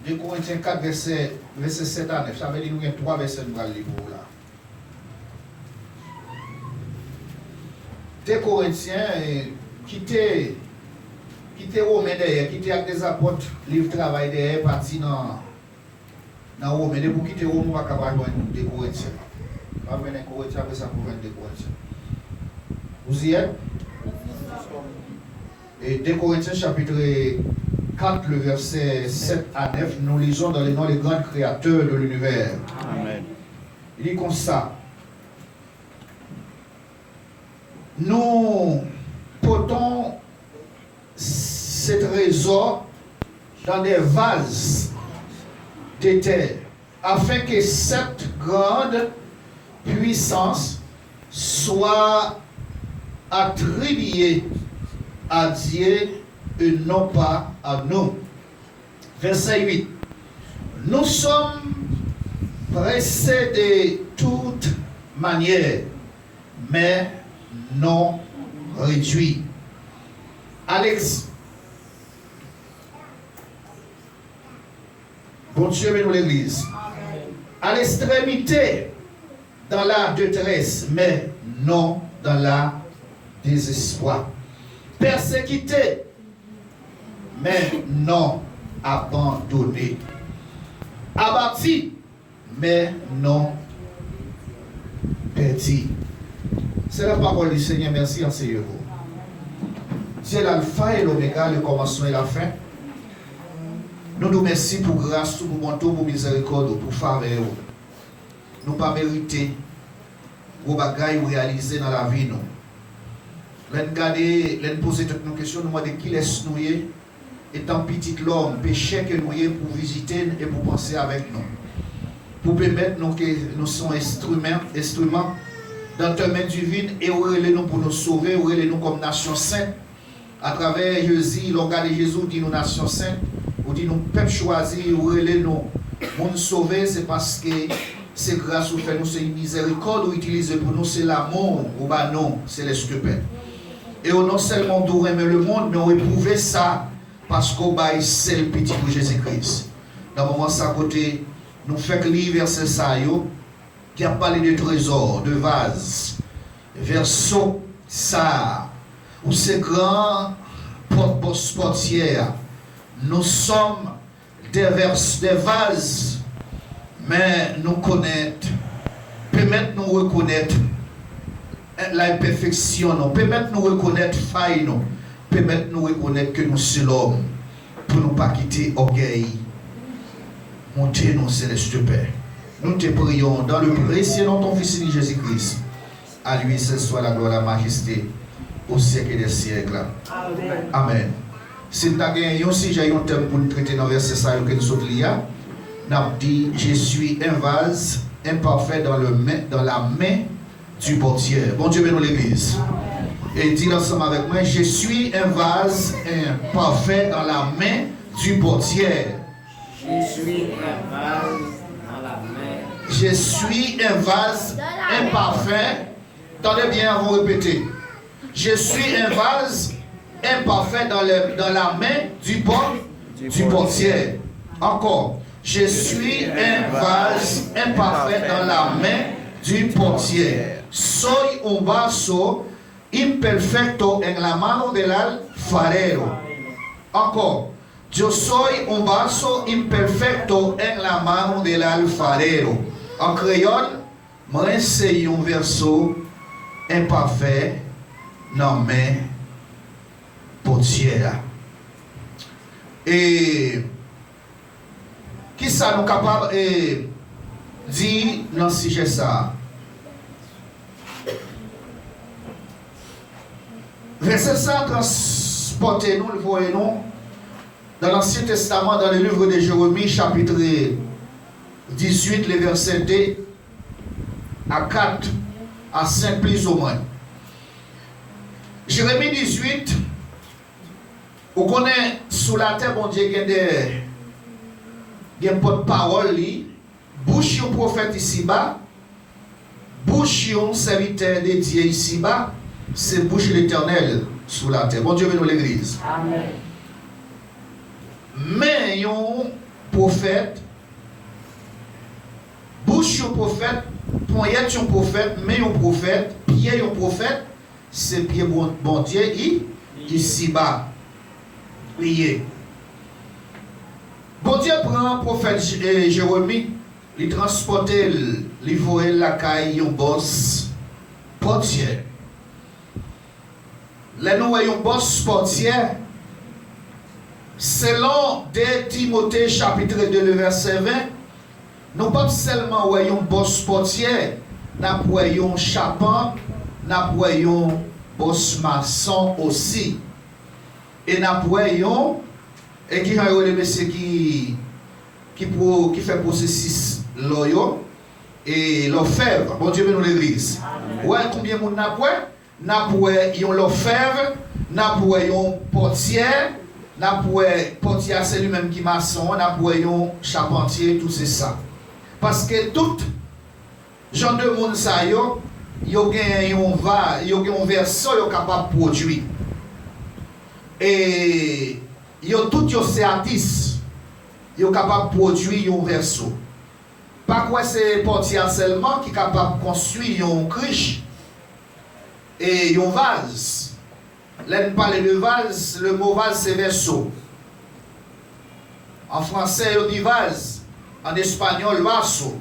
2 Corinthiens 4, verset 7 à 9. Ça veut dire qu'il y a 3 versets de là. 2 Corinthiens, quitter Romain derrière, quitter avec des apôtres, livre travail derrière, parti dans Romain. Et pour quitter Romain, on va capable de 2 Corinthiens. On va venir 2 Corinthiens, après ça, pour 2 Corinthiens. Vous y êtes? Et 2 Corinthiens, chapitre 4, le verset 7 à 9, nous lisons dans les noms des grands créateurs de l'univers. Amen. Il dit comme ça. Nous portons ce trésor dans des vases de terre, afin que cette grande puissance soit attribuée à Dieu et non pas à nous. Verset 8. Nous sommes pressés de toute manière, mais non réduits. Alex. Bon Dieu, bénis l'église. À l'extrémité, dans la détresse, mais non dans la désespoir. Persécuté, mais non abandonné. Abattu, mais non perdu. C'est la parole du Seigneur. Merci, enseignez-vous. C'est l'alpha et l'oméga, le commencement et la fin. Nous nous remercions pour grâce, pour manteau, pour miséricorde, pour faveur. Nous ne pas mériter vos bagailles réalisés dans la vie. Nous regarder, nous poser toutes nos questions, nous demander qui laisse nous étant petit l'homme, péché que nous pour visiter et pour penser avec nous. Pour permettre nous que nous sommes instruments dans ta main divine et nous pour nous sauver, nous comme nation sainte. À travers Jésus, l'organe de Jésus dit nous nation sainte, ou dit nous peuple choisi, nous nous sauver, c'est parce que c'est grâce au fait nous, c'est une miséricorde ou utilisé pour nous, c'est l'amour, ou bah non, c'est l'escupé. Et on non seulement nous aimer le monde, mais on éprouve ça parce qu'on bah c'est le petit pour Jésus-Christ. Dans le moment ça côté, nous faisons lire verset ça qui a parlé de trésors, de vases, verso ça, où ces grands porte-portières, nous sommes des vases, mais nous connaître, permettre nous reconnaître l'imperfection, permettre nous reconnaître faille, permettre nous reconnaître que nous sommes l'homme, pour ne pas quitter orgueil, monter nos célestes Père. Nous te prions dans le précieux nom de ton Fils Jésus-Christ. À lui seul soit la gloire, la majesté, au siècle des siècles. Amen. Amen. Si nous avons un sujet, un thème pour nous traiter dans le verset ça que nous sommes liés, nous avons dit je suis un vase imparfait dans la main du portier. Bon Dieu bénisse l'église. Et dis ensemble avec moi, je suis un vase imparfait dans la main du portier. Je suis un vase dans la main. Je suis un vase imparfait. Attendez bien, on va répéter. Je suis un vase imparfait dans la main du portier. Encore. Je suis un vase imparfait dans la main du portier. Soy un vaso imperfecto en la mano del alfarero. Encore. Yo soy un vaso imperfecto en la mano del alfarero. En créole, moi c'est un verso imparfait dans la main portière. Et qui ça nous capable de dire dans ce sujet ça? Verset ça transporté nous le voyons dans l'Ancien Testament, dans le livre de Jérémie, chapitre 18, les versets 2 à 4 à 5 plus ou moins. Jérémie 18, vous connaissez sous la terre, bon Dieu, il y a des porte-parole, bouche un prophète ici-bas, bouche un serviteur de Dieu ici-bas, c'est bouche l'Éternel sous la terre. Bon Dieu, bénisse l'église. Amen. Mais un prophète, bouche un prophète, poignette un prophète, main un prophète, pied un prophète, c'est pied bon Dieu ici-bas. Priez. Bon Dieu prend le prophète Jérémie, il transporte, il voit la caille, un boss portier. Là, nous voyons un boss portier. Selon 2 Timothée chapitre 2, le verset 20, nous pas seulement voyons un boss portier, nous voyons charpent, nous voyons boss maçon aussi. Et nous voyons, et qui a eu le monsieur qui fait processus loyaux et l'orfèvre. Bon Dieu, nous l'église. Ouais, combien de monde n'a pas? N'a pas l'orfèvre, n'a pas portière, n'a pas portier, c'est lui-même qui maçon, n'a pas charpentier, tout c'est ça. Parce que tout genre de monde ça yo un verso yo capable de produire. Et yo tout yo c'est artiste. Yo capable de produire un verso. Pas quoi c'est portier seulement qui est capable de construire un criche et un vase. Là on parle de vase, le mot vase c'est verso. En français on dit vase, en espagnol vaso,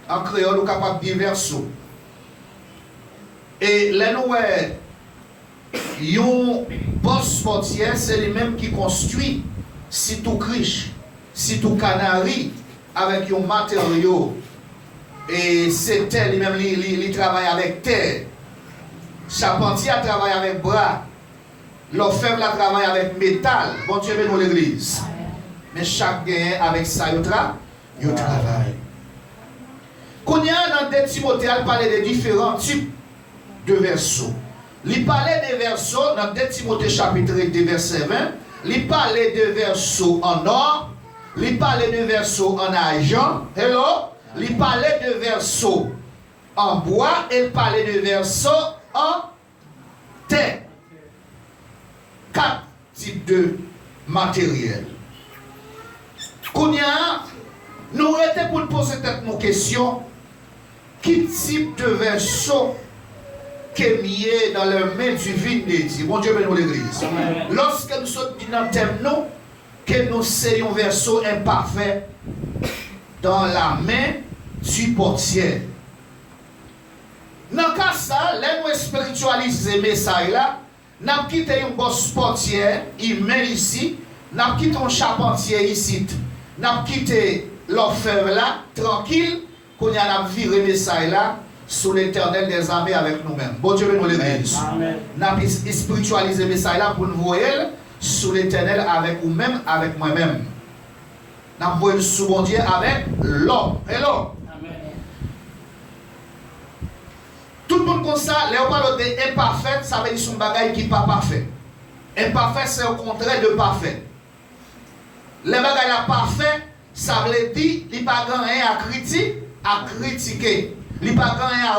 en créole on est capable de dire verso. Et là nous un boss portier c'est lui-même qui construit si tout criche, si tout canari avec un matériau et c'est terre lui-même il travaille avec terre. Charpentier travaille avec bras. L'orfèvre travaille avec métal. Bon Dieu bénit l'église. Mais chaque gain avec ça il travaille. Quand il y a dans 2 Timothée, il parle de différents types de versos. Il parlait des versos dans 2 Timothée chapitre 2 verset 20. Il parlait de versos en or. Il parlait de versos en argent. Hello. Il parlait de versos en bois. Il parlait de versos en terre. 4 types de matériel. Kounia, nous arrêtons pour nous poser nos questions. Quel type de verso qu'est mis dans la main divine de Dieu? Bon Dieu bénit l'église. Lorsque nous sommes dans le thème, que nous soyons verso imparfait dans la main du portier. Dans le cas ça, là nous spiritualisons ce message là, nous avons quitté un boss portier, il met ici, nous avons quitté un charpentier ici, nous avons quitté l'orfèvre là, tranquille, qu'on y a viré le message là, sous l'éternel des armées avec nous-mêmes. Bon Dieu nous l'église. Nous avons spiritualisé le message là pour nous voir sous l'éternel avec vous-même, avec moi-même. Nous avons vu sous bon Dieu avec l'homme. Hello. Tout le monde comme ça, les parle de imparfait, ça veut dire son bagage qui n'est pas parfait. Imparfait, c'est au contraire de parfait. Les bagages parfait, ça veut dire qu'il n'y a pas rien à critiquer. Il n'y a pas rien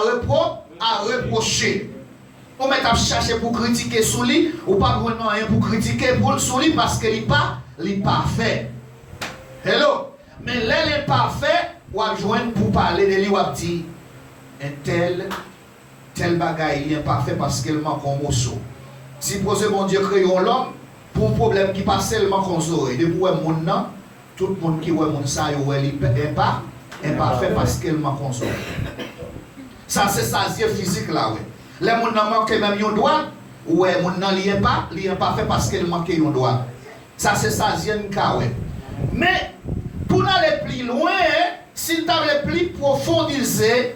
à reprocher. On met à chercher pour critiquer sur lui, ou pas vraiment rien pour critiquer sur lui parce qu'il n'est pas parfait. Hello. Mais l'imparfait, on va joindre pour parler de lui, on va dire un tel bagaille il est parfait parce qu'il manque un morceau. Si posez mon Dieu créé l'homme pour un problème qui passe seulement qu'on aurait. Depuis le monde, tout le monde qui voit le monde ça est imparfait parce qu'il manque un aurait. Ça c'est ça physique là ouais. Les gens manquent même un doigt, ouais, les gens n'est pas fait parce qu'il manque un doigt. Ça c'est ça cas ouais. Mais pour aller plus loin, si tu avais plus profondiser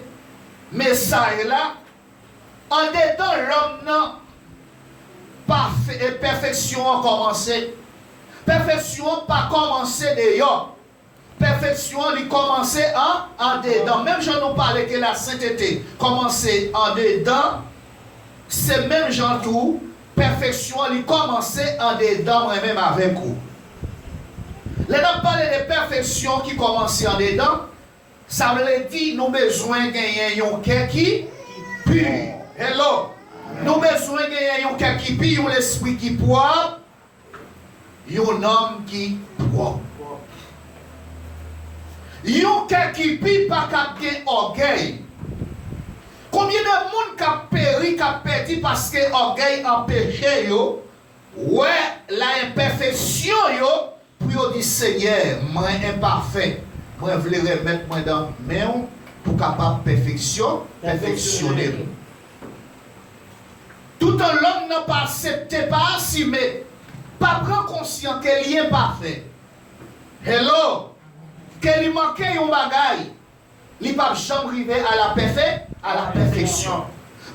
message là, en dedans l'homme perfection a commencé. Perfection pas commencé d'ailleurs. Perfection lui commencer en dedans. Même j'en nous parlais que la sainteté commencer en dedans. C'est même Jean tout, perfection lui commencer en dedans même avec vous. Les gens parlent de perfection qui commence en dedans, ça veut dire nous besoin de gagner un cœur qui pur. Hello. Nous besoin de gagner un cœur qui pur, un esprit qui propre, un homme qui propre. Yon cœur qui pi pas capter orgueil. Combien de monde qui a péri, qui a perdu parce que orgueil empêché yo? Ouais, la imperfection yo pour dire Seigneur, moi imparfait. Moi voulais remettre moi dans main pour capable perfectionner. Tout un l'homme n'a pas accepté, pas assumé, pas prendre conscience qu'il est parfait. Hello, qu'il lui manquait un bagaille, il pas jamais arriver à la perfection.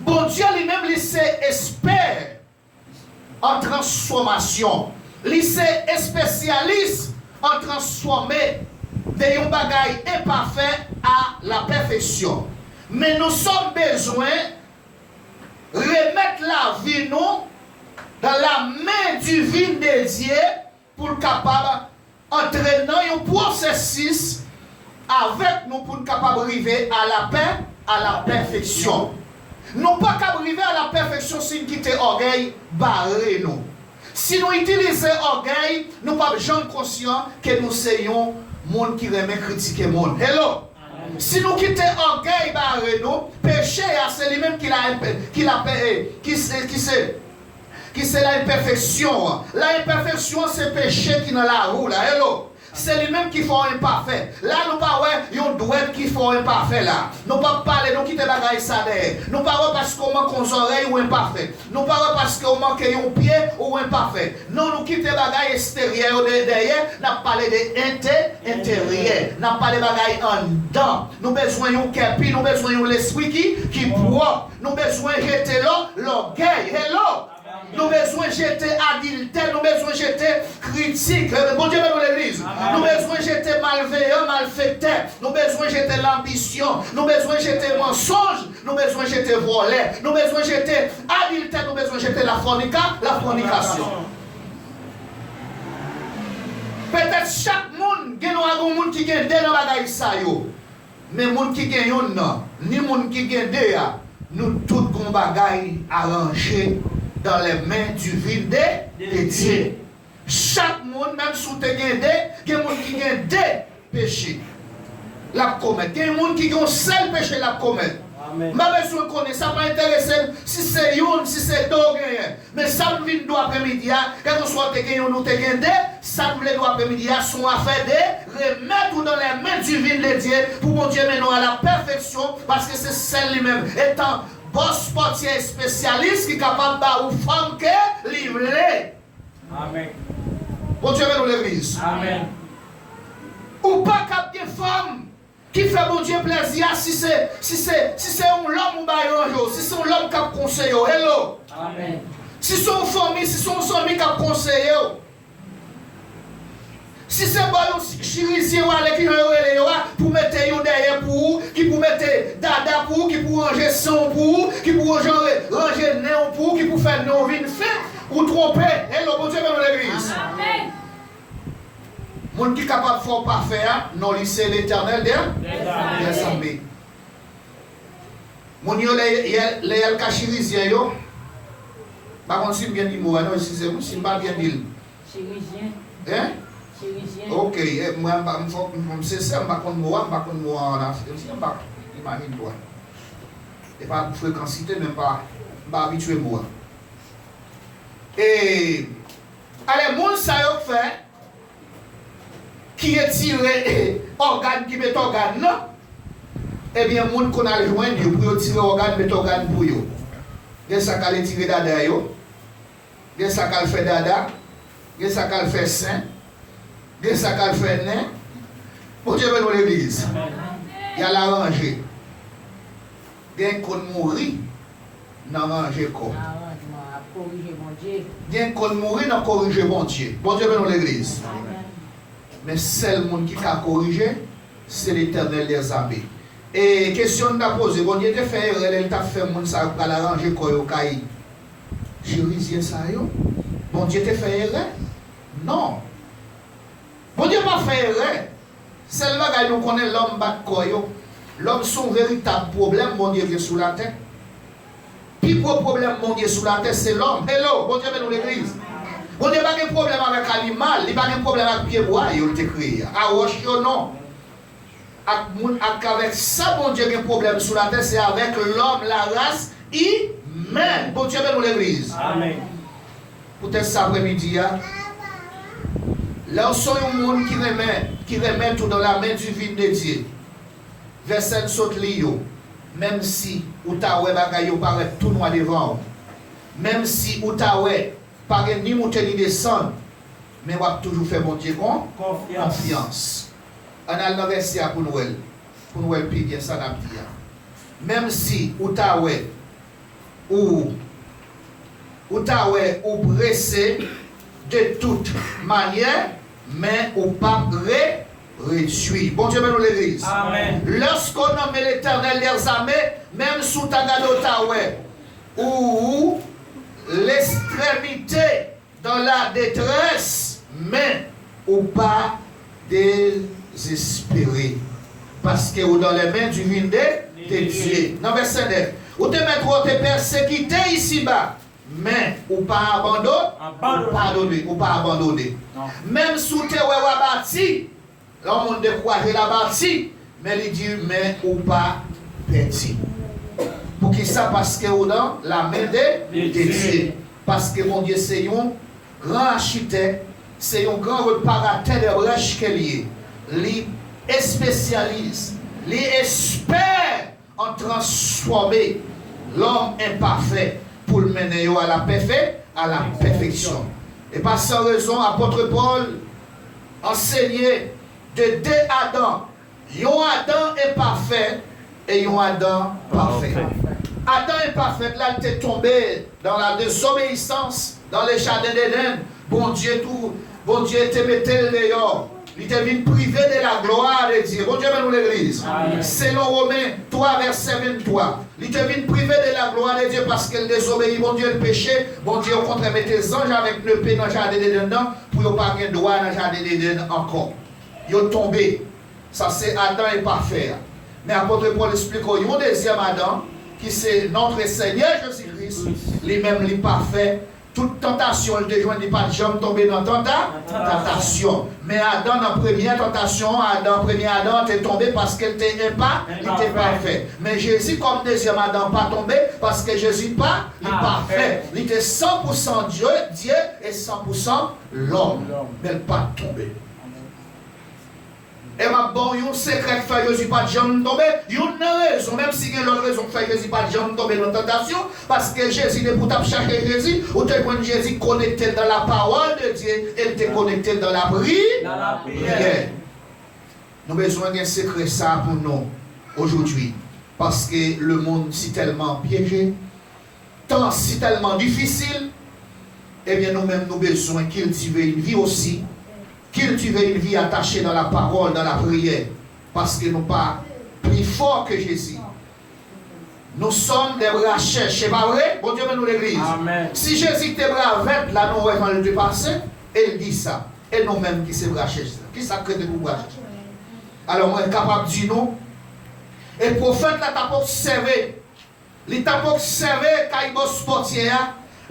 Bon Dieu lui-même laissé espère en transformation. Il est spécialiste en transformer de un bagaille imparfait à la perfection. Mais nous sommes besoin remettre la vie nous dans la main divine de Dieu pour capable entraîner un processus avec nous pour capable arriver à la paix, à la perfection. Nous pas capable arriver à la perfection si nous quittons orgueil barré nous. Si nous utilisons orgueil, nous ne sommes pas jamais conscients que nous soyons monde qui remet critiquer le monde. Hello. Si nous quittons orgueil barré nous, péché c'est lui-même qui c'est l'imperfection. L'imperfection c'est péché qui est dans la roue là. Hello. C'est lui-même qui font imparfait. Là, nous pas ouais, yon douette qui font imparfait là. Nous pas parler, nous quitter bagaille ça derrière. Nous pas parce qu'on manque aux oreilles ou imparfait. Nous pas parce qu'on manque un pied ou imparfait. Non, nous quitter bagaille extérieure derrière, nous parler de intérieur. Nous parler bagaille en dedans. Nous besoin yon kepi, nous besoin l'esprit qui propre. Nous besoin jeter l'orgueil. Hello. Nous besoin jeter adultère, nous besoin jeter critique. Bon Dieu, dans l'église. Nous besoin jeter malveillant, malfaiteur. Nous besoin jeter l'ambition. Nous besoin jeter mensonge. Nous besoin jeter voler. Nous besoin jeter adultère. Nous besoin jeter la fornication. Peut-être chaque monde, il y a un monde qui gagne dans la bagaille ça yo. Mais monde qui gagne non, ni monde qui gagne nous tous gon bagaille arrangé dans les mains divines de Dieu. Chaque monde, même si tu as des gens qui ont des péchés, la commettre. Il y a des gens qui ont un seul péché, la commettre. Je n'ai pas besoin de connaître, ça m'a intéressé si c'est une, si c'est deux. Mais ça me vient de l'après-midi, quand on soit gagné ou nous te gagné, ça me vient de l'après-midi, sont affaires de remettre dans les mains divines de Dieu pour mon Dieu maintenant à la perfection, parce que c'est celle lui-même. Étant boss portier spécialiste qui est capable de faire femme que livrer. Amen. Bon Dieu dans l'église. Amen. Ou pas capter femme qui fait bon Dieu plaisir si c'est un homme ou baillon, si c'est un homme qui a conseillé. Hello. Amen. Si c'est une famille, si c'est une famille qui a conseillé. Si c'est un chirurgien qui pour mettre un derrière pour vous, qui pour mettre dada pour vous, qui pour ranger son pour vous, qui pour ranger néon pour vous, qui pour faire néon vin fait, ou tromper. Hello, bon Dieu dans l'église. Amen. Moun qui est capable de faire parfait, non, c'est l'éternel des armées. Moun yo les chirurgien yo. Par contre, si bien dit moi, non, si c'est pas bien dit. Chirurgien. Hein? Ok, moi, c'est ça, je ne sais pas moi, imagine-toi. Et pas fréquencité, même pas habitué moi. Et, allez, mon ça y fait, qui est tiré organe, qui met organe, non? Eh bien, mon qu'on a rejoint, pour tirer organe, mettre organe pour eux. Il y a ça qui tiré dada, il y a ça qui fait dada, il y a ça qui fait saint. Il y a ça qui fait nain. Pour Dieu dans l'église. Il y a la rangée. Il y a un qu'on mourit dans la rangée. Il y a un qu'on mourit dans corriger mon Dieu. Bon Dieu dans l'église. Mais seul monde qui a corrigé, c'est l'éternel des armées. Et question de poser, bon Dieu te fait erreur, il t'a fait mon ça pour la ranger quoi au caï. Chirurgien ça yo. Bon Dieu te fait erreur? Non. Bon Dieu m'a fait erreur. C'est le bagage nous connaît l'homme bat koyo. L'homme son véritable problème, mon Dieu vient sous la terre. Puis gros problème, mon Dieu sous la terre, c'est l'homme. Hello, bon Dieu dans l'église. Bon Dieu pas de problème avec l'animal, il pas de problème avec pied bois, il te créé. Ah wesh non. avec ça, bon Dieu, qui a un problème sur la terre, c'est avec l'homme, la race humaine. Bon Dieu, nous l'église. Amen. Peut-être cet après-midi, là, on sent un monde qui remet tout dans la main divine de Dieu. Verset saute lio. Même si ou ta ouais bagay yo paraît tout noir devant. Même si ou ta ouais paraît ni monter ni descendre, mais on va toujours faire bon Dieu confiance. On a le verset pour nous puis bien ça n'a dit. Même si ou ta ouais ou pressé de toute manière, mais ou pas réduit. Bon Dieu, nous l'église. Amen. Lorsqu'on nomme l'Éternel des armées, même sous ta ouais, ou l'extrémité dans la détresse, mais ou pas désespéré. Parce que ou dans les mains du divine de Dieu. Dans verset 9. Ou te mettre ou te persécuté ici-bas, mais ou pas abandonné. Ou pas abandonné. Même sous te bâti, l'homme de croiser la bâti, mais il dit, mais ou pas petit. Pour qui ça? Parce que ou dans la main de Dieu. Parce que mon Dieu, c'est un grand architecte, c'est un grand réparateur de brèches qu'il est. Il spécialise, il espère en transformer l'homme imparfait pour le mener à la perfection. Et par cette raison, apôtre Paul enseignait de deux Adam. Un Adam imparfait et un Adam parfait. Adam imparfait, là, il était tombé dans la désobéissance, dans les jardins d'Éden. Bon Dieu te mettait dehors. Il était venu privé de la gloire de Dieu. Bon Dieu, nous l'église. Selon Romains 3, verset 23. Il était venu privé de la gloire de Dieu parce qu'il désobéit. Bon Dieu, le péché. Bon Dieu, au contraire, mettait les anges avec le paix dans le jardin d'Éden pour ne pas avoir droit dans le jardin d'Éden encore. Ils ont tombé. Ça, c'est Adam imparfait. Mais apôtre Paul explique qu'il y a un deuxième Adam qui c'est notre Seigneur Jésus-Christ, lui-même l'imparfait. Toute tentation, il ne pas jamais tomber dans tentation. Mais Adam, dans la première tentation, premier Adam était tombé parce qu'il n'était pas parfait. Mais Jésus, comme deuxième Adam, pas tombé parce que Jésus pas parfait. Il était 100% Dieu et 100% l'homme. Mais il pas tombé. Et ma bon, il y a un secret qui fait Jésus pas de jamais tomber. Il y a une raison, même si il y a une autre raison qui fait Jésus pas de jamais tomber dans la tentation, parce que Jésus n'est pas pour chercher Jésus, ou te prendre Jésus connecté dans la parole de Dieu, et te connecté dans la prière. Nous avons besoin d'un secret ça pour nous aujourd'hui, parce que le monde si tellement piégé, tant si tellement difficile, eh bien nous-mêmes nous avons besoin de cultiver une vie aussi. Cultiver une vie attachée dans la parole, dans la prière, parce que nous ne sommes pas plus forts que Jésus. Nous sommes des bras cherchés, c'est pas vrai? Bon Dieu, nous l'église. Si Jésus était bras vert, là nous voyons le passé, il dit ça. Et nous-mêmes qui sommes bras cherchés. Qui ça crée de nous bras cherchés? Alors, moi, je suis capable de dire nous. Et le prophète là, t'a observé. Il t'a observé quand il bosse sportier.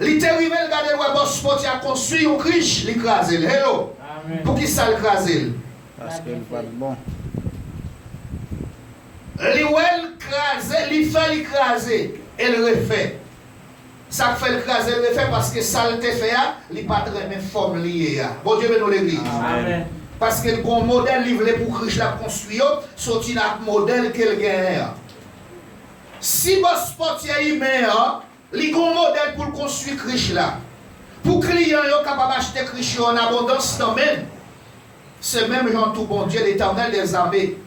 Il t'a arrivé, regardez le boss sportier a construit un riche, il crase. Hello. Pour qui ça le crase? Parce qu'il n'est pas bon. Il fait l'écraser et le refait. Ça fait l'écraser et le refait parce que ça le fait, il n'est pas très bien forme lié. Bon Dieu, nous l'église. Parce que le modèle livré pour Christ la construire, c'est un modèle qu'il gagne. Si votre sportier il met, il y a un modèle pour construire Christ là. Pour que les clients soient capables d'acheter Christ en abondance, c'est même Jean tout bon Dieu, l'Éternel des armées.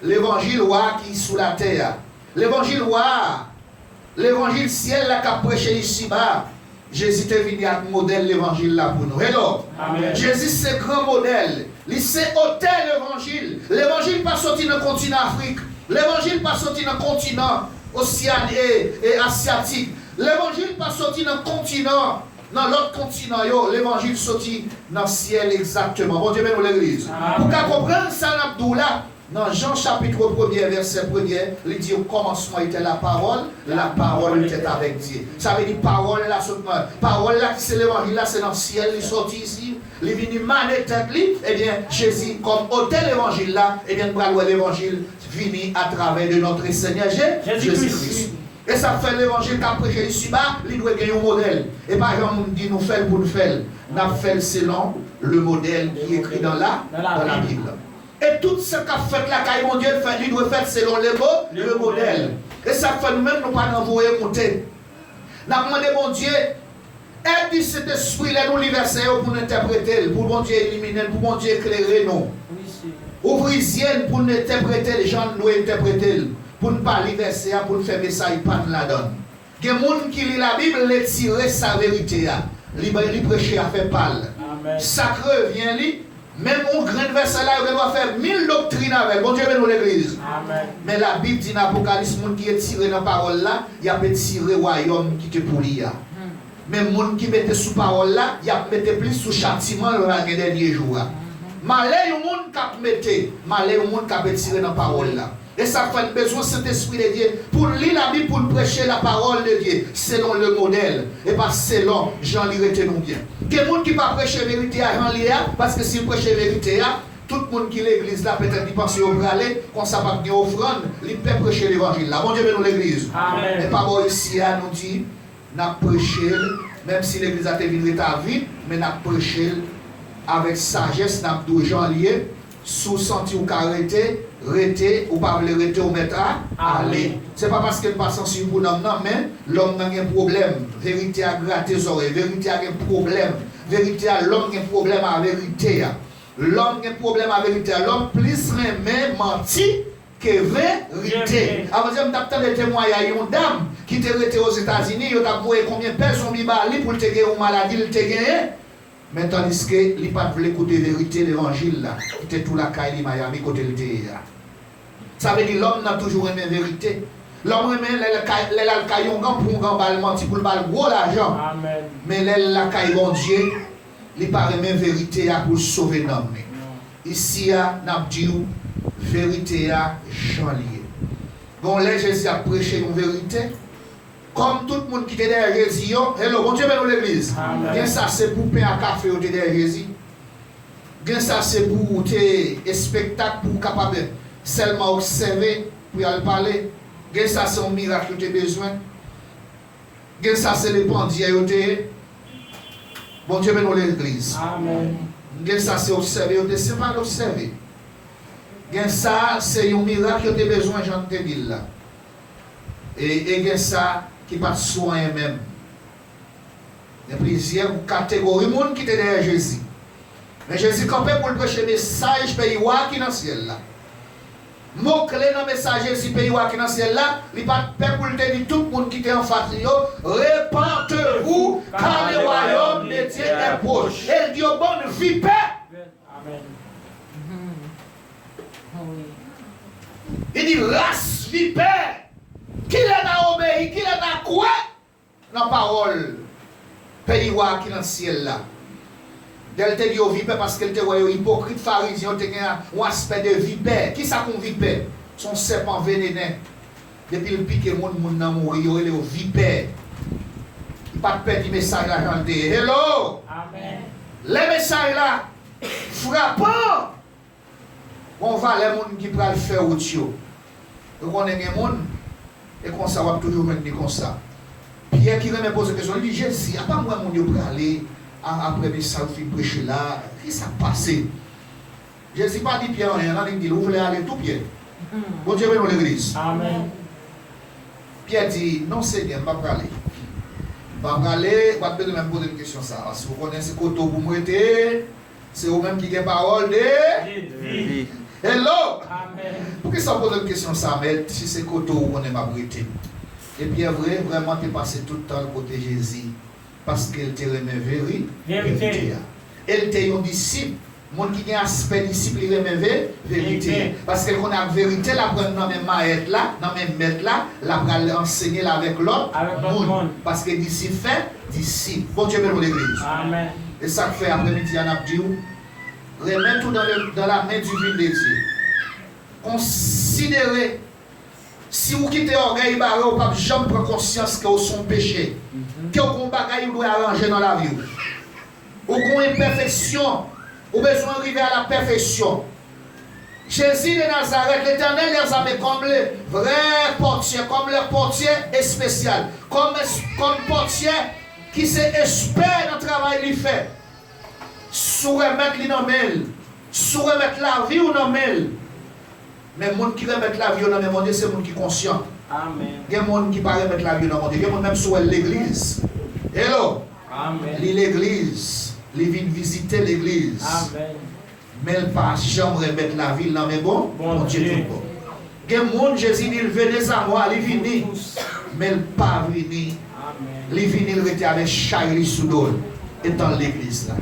L'évangile roi qui est sous la terre. L'évangile roi, l'évangile ciel là qui a prêché ici-bas. Jésus est venu avec modèle l'évangile là pour nous. Hello. Jésus c'est grand modèle. Il s'est ôté l'évangile. L'évangile pas sorti dans le continent Afrique. L'évangile pas sorti dans le continent océanique et asiatique. L'évangile pas sorti dans le continent. Dans l'autre continent, l'évangile sorti dans le ciel exactement. Bon Dieu, nous l'église. Pour qu'à comprendre ça, Abdoula, dans Jean chapitre 1er, verset 1er, il dit au commencement était la parole était avec Dieu. Ça veut dire parole là, c'est l'évangile là, c'est dans le ciel, il est sorti ici. il est venu maner tête, eh bien, Jésus, comme autel l'évangile là, eh bien, nous l'évangile venu à travers de notre Seigneur Jésus-Christ. Et ça fait l'évangile qu'a prêché ici-bas, il doit gagner un modèle. Et par exemple, on dit nous faisons pour nous faire. Nous faisons selon le modèle qui est écrit dans la Bible. Et tout ce qu'a fait la caille mon Dieu, il doit faire selon le modèle. Et ça fait nous-mêmes, nous ne pas envoyer monter. Nous avons demandé mon Dieu, aide cet esprit là nous l'universel pour nous interpréter, pour mon Dieu éliminer, pour mon Dieu éclairer nous. Ouvrir pour nous interpréter, les gens nous interpréter. Pour ne pas lire verset, pour nous faire message, pas de la donne. Il y a des gens qui lit la Bible, les tirer sa vérité. Ils prêcher à faire parler. Sacré vient lui, même un grand verset là, il doit faire 1000 doctrines avec. Bon Dieu, nous l'église. Mais la Bible dit dans l'Apocalypse, les gens qui est tiré dans la parole là, il y a tiré le royaume qui te pour lui. Mais les gens qui mettent sous parole là, il y a plus sous châtiment le dernier jour. Malheur au monde qui mette, malheur au monde qui a tiré dans la parole là. Et ça fait besoin de cet esprit de Dieu pour lire la Bible, pour prêcher la parole de Dieu selon le modèle et pas selon Jean Ly retenons bien. Il y a des gens qui ne pas prêcher la vérité à Jean Ly parce que s'il prêche la vérité, tout le monde qui est l'église là peut-être qu'il pense au bralé, qu'on s'est pas bien offrande, il peut prêcher l'évangile là. Bon Dieu, nous l'église. Et pas bon ici à nous dit, nous prêcher, même si l'église a été vite, mais nous prêcher avec sagesse, nous avons Jean Ly, sous senti ou arrêter. Rester ou pas le rester ou mettre à aller. Ce n'est pas parce qu'elle passe sensible pour l'homme, non, mais l'homme a un problème. Vérité a gratté les oreilles, vérité a un problème. Vérité a l'homme a un problème à la vérité. L'homme a un problème à la vérité. L'homme plus remet menti que vérité. Avant de dire, je vais te témoigner, il y a une dame qui était restée aux États-Unis, il a vu combien de personnes ont pour te gagner une maladie, il te gagné. Mais tandis que il n'a pas voulu écouter la vérité, l'évangile, il était tout la caille Miami côté le théâtre. Ça veut dire l'homme n'a toujours aimé la vérité. L'homme aime le caillon pour un grand bal menti pour le bal gros l'argent. Mais la caille bon Dieu, il n'a pas aimé la vérité pour sauver l'homme. Ici, n'a dit vérité à Jean Ly. Bon, là, Jésus a prêché une vérité. Comme tout le monde qui était derrière Jésus, hello, bon Dieu, dans l'église. Bien ça, c'est pour pain à café au derrière Jésus. Bien ça, c'est pour tes spectacles pour capable seulement observer pour aller parler. Bien ça, c'est un miracle que tu as besoin. Bien ça, c'est les bandits à côté. Bon Dieu, dans l'église. Bien ça, c'est observer, c'est pas l'observer. Bien ça, c'est un miracle que tu as besoin, j'en te dis là. Et bien ça, qui pas de soin même. Il y a plusieurs catégories de monde qui étaient derrière Jésus. Mais Jésus campait pour le prêcher message pays qui dans le ciel là. Mot clé dans le message Jésus pays qui dans le ciel là, il pas pour le dire tout le monde qui était en face de répentez-vous car le royaume de Dieu est proche. Et Dieu bonne vipère. Amen. Il dit race vipère. Qui l'a obéi, qui l'a quoi dans la parole, pays qui dans le ciel là. Elle te dit au vipère parce qu'elle te voit hypocrite pharisien, tu as un aspect de vipère. Qui ça qu'on vipère? Son serpent vénéneux. Depuis le pique, le monde n'a mourir, il est au vipère. Il n'y a pas de perdre du message là, j'en dis. Hello! Amen. Les messages là, frappants. On va les gens qui peuvent le faire au tio. Donc on est des gens. Et qu'on ça va toujours venir comme ça. Pierre qui me pose la question, il dit Jésus, il n'y a pas moi mon Dieu pour aller après mes salves prêcher là. Qu'est-ce qui s'est passé? Jésus n'a pas dit Pierre rien, il dit vous voulez aller tout Pierre. Bon Dieu dans l'église. Amen. Pierre dit non Seigneur, je ne vais pas aller. Je ne vais pas aller, je vais même poser une question ça. Si vous connaissez ce que vous m'êtes, c'est vous-même qui avez parole de vie. Hello! Amen. Pourquoi ça pose une question ça, mais si c'est côté où on est ma brité. Et bien vraiment, tu es passé tout le temps côté Jésus. Parce qu'elle te remet vérité. Elle était un disciple. Mon qui a un aspect disciple, il remet vérité. Parce qu'elle connaît la vérité, la prend dans même maître là, dans même maître là, la prend enseigner avec l'autre monde. Parce que disciple fait disciple. Bon Dieu, bénisse l'église. Amen. Et ça fait après-midi, on a dit, remettre tout dans la main divine de Dieu. Considérez, si vous quittez l'orgueil, vous ne pouvez jamais prendre conscience que vous sont péché. Que vous avez doit arranger dans la vie. ou qu'on imperfection, ou besoin d'arriver à la perfection. Jésus de Nazareth, l'Éternel les a mis comme les vrais portiers, comme les portiers spéciaux, comme portiers qui s'espèrent dans le travail qu'il fait. Sous remettre les nommés, sous remettre la vie ou nommés. Mais les gens qui remettent la vie au nom de Dieu, c'est les gens qui sont conscients. Amen. Il y a des gens qui ne remettent pas la vie au nom de Dieu. Il y a des gens même sur l'église. Hello. Amen. L'église. Ils viennent visiter l'église. Amen. Mais ils ne pas jamais remettre la vie dans mais bon Dieu tout bon. Il y a des gens, Jésus dit, venez à moi, ils viennent. Mais ils ne pas venir. Ils viennent, ils restent avec Charlie Soudol et dans l'église là.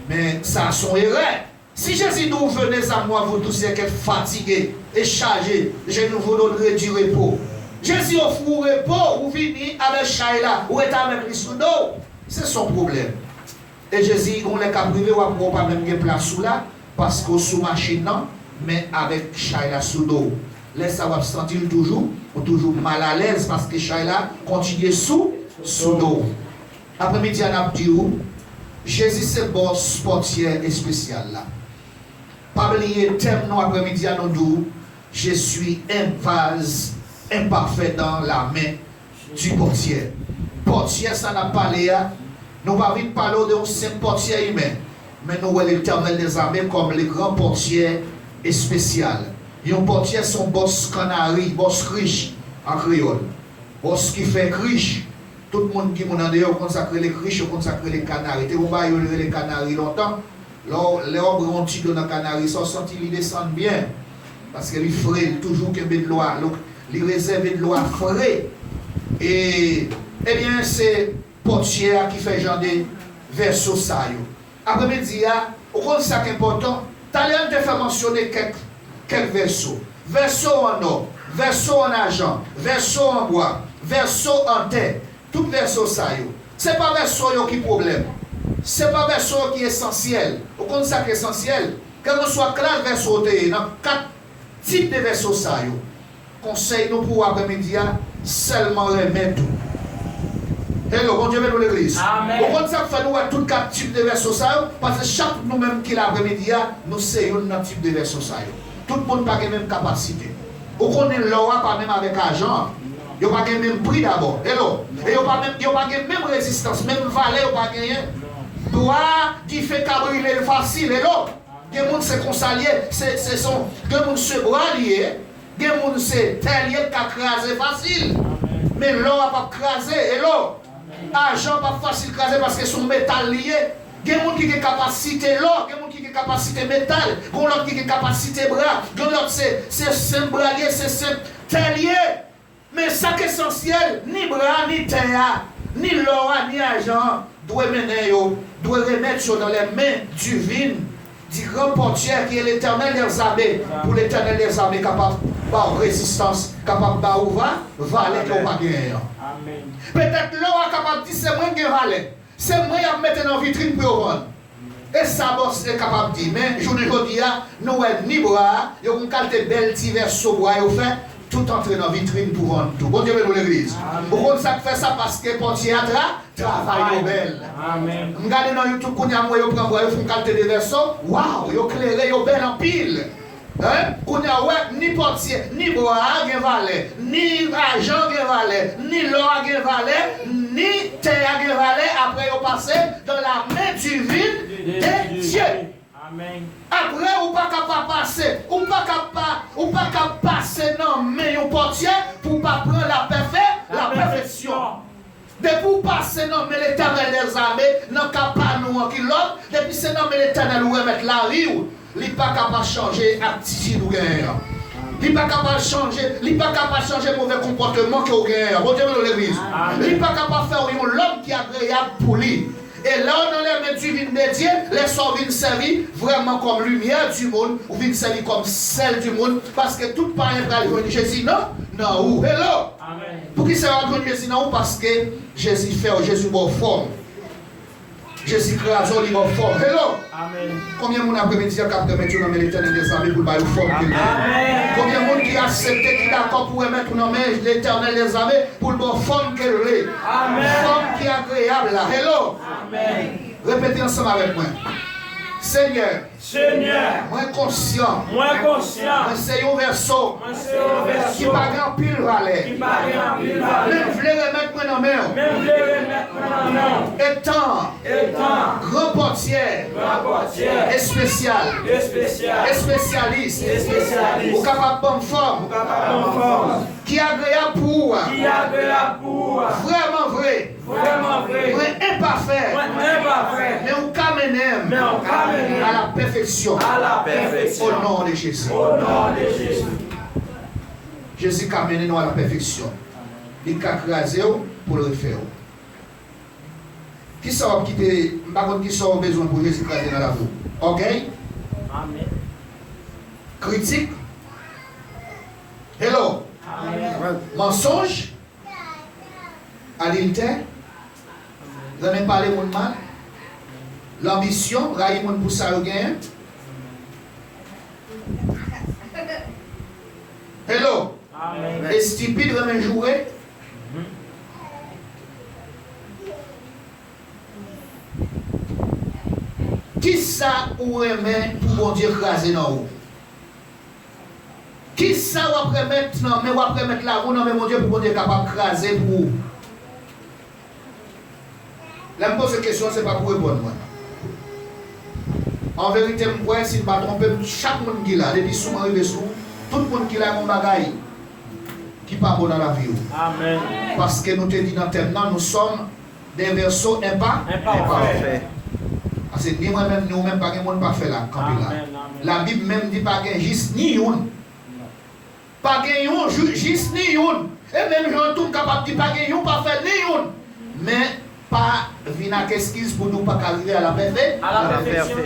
Mais ça a son erreur. Si Jésus nous venez à moi, vous tous qui êtes fatigués et chargés, je ne vous donnerai du repos. Jésus offre vous repos, vous venez avec Shaila, ou êtes avec les Soudol. C'est son problème. Et Jésus, on les cap privé, on ne pas même de place sous là, parce que sous machine, non, mais avec Shaila Soudol. Laisse ça va se sentir toujours mal à l'aise parce que Shaila continue sous dos. Après-midi, on a dit Jésus c'est boss portier et spécial là. Pas oublier thème non après-midi à nous dit je suis un vase imparfait dans la main du portier. Portier ça n'a pas parlé nous pas vite parler de simple portier humain mais nous voyons l'Éternel des armées comme les grands portiers et spécial. Un portier son boss canari, boss riche en créole. Boss qui fait riche. Tout le monde qui est en dehors consacre les riches, consacre les canaris. Tu vas les canaris longtemps. Les hommes ont tiré dans les canaris, ils sont sentis, ils descendent bien. Parce que les frais, toujours qu'il y a de l'eau, les réserves de l'eau frais. Et eh bien, c'est portier qui fait genre de verso ça. Après-midi, au compte ça qui est important, Talent te fait mentionner quelques versos. Verso en or, verso en argent, verso en bois, verso en terre. Tout verso ça yo. C'est pas verso yo qui problème. C'est pas verso qui est essentiel. Au compte ça qui est essentiel. Quel que soit classe verso te dans 4 types de verso ça yo. Conseil nous pour après-midi seulement remettre. Hello, bon Dieu, nous l'église. Amen. Au compte ça fait nous tous 4 types de verso ça yo parce que chaque nous-mêmes qui l'après-midi nous c'est un type de verso ça yo. Tout le monde n'a pas la même capacité. Au compte l'or pas même avec argent. Il n'y a pas le même prix d'abord. Hello. Et il n'y a pas la même résistance, même valeur, il n'y a pas gagné. Droit, qui fait cabriller facile. Hello. Il y a des gens qui sont consaliés, c'est son. Il y a des gens qui sont bras liés. Il y a des gens qui sont terriers qui crasé facile. Mais l'or n'a pas crasé. Hello. L'argent n'est pas facile crasé parce que son métal lié. Il y a des gens qui ont capacité l'or, il y a des gens qui ont capacité métal, il y a des gens qui ont capacité bras, il y a d'autres c'est bras lié, c'est terrier. Mais ça qui est essentiel, ni bras, ni terre, ni l'or, ni argent, doit mener, doit remettre dans les mains divines du grand portier qui est l'Éternel des armées. Pour l'Éternel des armées, capable de résistance, capable de valer qu'on pas gagner. Peut-être l'or est capable de dire c'est moi qui valet. C'est moi qui mettre dans la vitrine pour vendre. Et ça, boss est capable de dire. Mais je ne dis pas, nous n'avons ni bras, nous avons une qualité belle, divers, bois, et fait. Tout entrer dans la vitrine pour vendre tout. Bon Dieu, nous l'église. Pourquoi ça fait ça? Parce que portier travaille belle. Amen. Regardez dans YouTube, quand vous prenez une qualité de verso, waouh, vous éclairez, vous belle en pile. Hein? Ni portier, ni bois, valet, ni argent, valet, ni l'or, valet, ni terre, valet. Après, vous passez dans la main divine de Dieu. Amen. Après, ou pas capable passer, ou pas capable passer non mais un portier pour pas prendre la perfection. Depuis vous passer non mais l'Éternel des armées, non capable nous en kilote, depuis c'est non mais l'Éternel nous remettre la vie, il n'est pas capable de changer attitude ou gagne. Il n'est pas capable de changer mauvais comportement que vous gagnez. Bon Dieu dans l'église. Il n'est pas capable de faire l'homme qui est agréable pour lui. Et là, dans les mains divines de Dieu, les sorts viennent servir vraiment comme lumière du monde, ou viennent servir comme sel du monde, parce que tout parent va aller Jésus, non? Non, où? Hello? Amen. Pour qui ça va Jésus, non? Parce que Jésus fait, Jésus va forme. Jésus crase, il va forme. Hello? Amen. Combien de monde après-midi qui a mettre dans l'Éternel des armées pour le forme? Combien de monde qui a accepté, qui est d'accord pour mettre dans l'Éternel des armées pour le forme qu'elle est? Amen. Forme qui est agréable là. Hello? Amen. Répétez ensemble avec moi. Seigneur, moi conscient, moi c'est un verso qui pas grand pile valet. Même voulez remettre moi dans main. Étant grand portière et spécial et spécialiste ou capable de bonne forme qui agréable pour vraiment vrai imparfait mais on camène à la perfection. Au nom de Jésus. Jésus a amené nous à la perfection. Il a crasé pour le faire. Qui sort quitter, qui sort besoin pour Jésus craser dans la vie? Ok? Amen. Critique. Hello. Amen. Mensonge. Adultère. Jamais parler mon mal. L'ambition, railler mon pour ça le gain. Hello. Amen. Et stupide, remet jouer. Qui ça ou remet pour bon Dieu craser dans vous? Qui ça ou remettre non mais ou remettre la roue non mais mon Dieu pour bon Dieu capable de craser pour vous? La me pose cette question, c'est pas pour répondre moi. En vérité, moi, si je ne me trompe, chaque monde qui est là, depuis souvent arrivé sous, tout le monde qui est là, mon bagaille, qui n'est pas bon dans la vie. Amen. Parce que nous te dit dans le thème, nous sommes des versos imparfaits. Parce que ni moi-même, nous-mêmes, pas de monde parfait là, quand il là. La Bible même dit pas qu'il juste ni une. Pas qu'il juste ni une. Et même Jean tout capable de dire pas qu'il parfait ni une. Mais pas venir à excuse pour nous pas arriver à la perfection.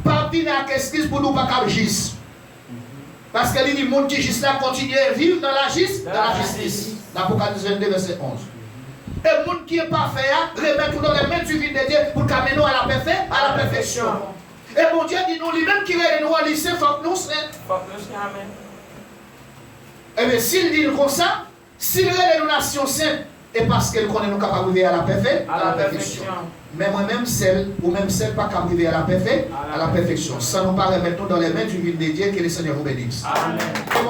Pas venir à excuse pour nous pas juste. Parce que les gens qui juste là continuent à vivre dans la justice. L'Apocalypse 22, verset 11. Et les gens qui est parfait, remettent tout dans les mains du vide de Dieu pour qu'amener nous à la perfection. Et mon Dieu dit nous, lui-même qui est nous à lycée, il faut que nous soyons. Et bien s'il dit comme ça, s'il est nous nations saintes, et parce qu'elle connaît nous capables d'arriver à la perfection. Mais moi-même, celle, ou même celle pas capable d'arriver à la perfection. Ça nous paraît maintenant dans les mains du vide de Dieu, que le Seigneur vous bénisse. Amen.